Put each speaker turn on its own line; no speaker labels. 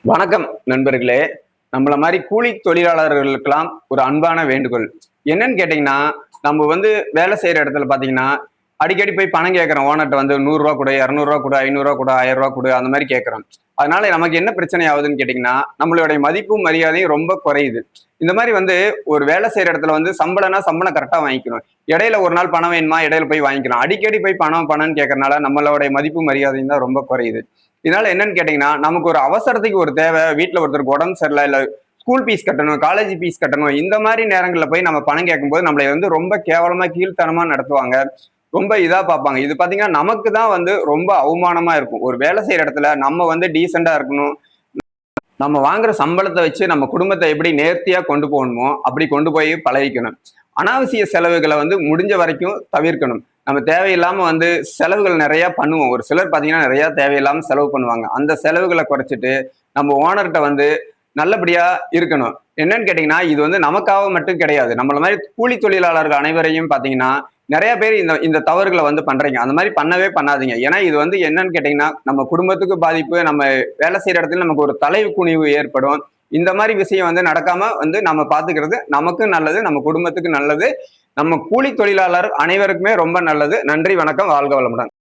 வணக்கம் நண்பர்களே. நம்மள மாதிரி கூலி தொழிலாளர்களுக்கெல்லாம் ஒரு அன்பான வேண்டுகோள். என்னன்னு கேட்டீங்கன்னா, நம்ம வேலை செய்யற இடத்துல பாத்தீங்கன்னா, அடிக்கடி போய் பணம் கேட்கிறோம். ஓனர்ட்ட ₹100 கொடு, ₹200 கொடு, ₹500 கொடு, ₹1000 கொடு அந்த மாதிரி கேட்கிறோம். அதனால நமக்கு என்ன பிரச்சனை ஆகுதுன்னு கேட்டீங்கன்னா, நம்மளுடைய மதிப்பும் மரியாதையும் ரொம்ப குறையுது. இந்த மாதிரி ஒரு வேலை செய்யற இடத்துல சம்பளம்னா சம்பளம் கரெக்டா வாங்கிக்கணும். இடையில ஒரு நாள் பணம் வேணுமா, இடையில போய் வாங்கிக்கணும். அடிக்கடி போய் பணம்னு கேட்கறனால நம்மளுடைய மதிப்பு மரியாதையும் தான் ரொம்ப குறையுது. இதனால என்னன்னு கேட்டீங்கன்னா, நமக்கு ஒரு அவசரத்துக்கு ஒரு தேவை, வீட்டுல ஒருத்தருக்கு உடம்பு சரியில்லை, இல்ல ஸ்கூல் ஃபீஸ் கட்டணும், காலேஜ் ஃபீஸ் கட்டணும், இந்த மாதிரி நேரங்கள்ல போய் நம்ம பணம் கேட்கும்போது நம்மளை ரொம்ப கேவலமா கீழ்த்தனமா நடத்துவாங்க. ரொம்ப இதா பார்ப்பாங்க. இது பாத்தீங்கன்னா நமக்கு தான் ரொம்ப அவமானமா இருக்கும். ஒரு வேலை செய்யற இடத்துல நம்ம டீசெண்டா இருக்கணும். நம்ம வாங்குற சம்பளத்தை வச்சு நம்ம குடும்பத்தை எப்படி நேர்த்தியா கொண்டு போகணுமோ அப்படி கொண்டு போய் பழகிக்கணும். அனாவசிய செலவுகளை முடிஞ்ச வரைக்கும் தவிர்க்கணும். நம்ம தேவையில்லாம செலவுகள் நிறைய பண்ணுவோம். ஒரு சிலர் பாத்தீங்கன்னா நிறைய தேவையில்லாம செலவு பண்ணுவாங்க. அந்த செலவுகளை குறைச்சிட்டு நம்ம ஓனர்கிட்ட நல்லபடியா இருக்கணும். என்னன்னு கேட்டீங்கன்னா, இது நமக்காக மட்டும் கிடையாது. நம்மள மாதிரி கூலி தொழிலாளர்கள் அனைவரையும் பாத்தீங்கன்னா நிறைய பேர் இந்த இந்த தவறுகளை பண்றீங்க. அந்த மாதிரி பண்ணவே பண்ணாதீங்க. ஏன்னா இது என்னன்னு கேட்டீங்கன்னா, நம்ம குடும்பத்துக்கு பாதிப்பு, நம்ம வேலை செய்யற இடத்துல நமக்கு ஒரு தலை குனிவு ஏற்படும். இந்த மாதிரி விஷயம் நடக்காம நம்ம பாத்துக்கிறது நமக்கும் நல்லது, நம்ம குடும்பத்துக்கு நல்லது, நம்ம கூலி தொழிலாளர் அனைவருக்குமே ரொம்ப நல்லது. நன்றி, வணக்கம், வாழ்க வளமுடன்.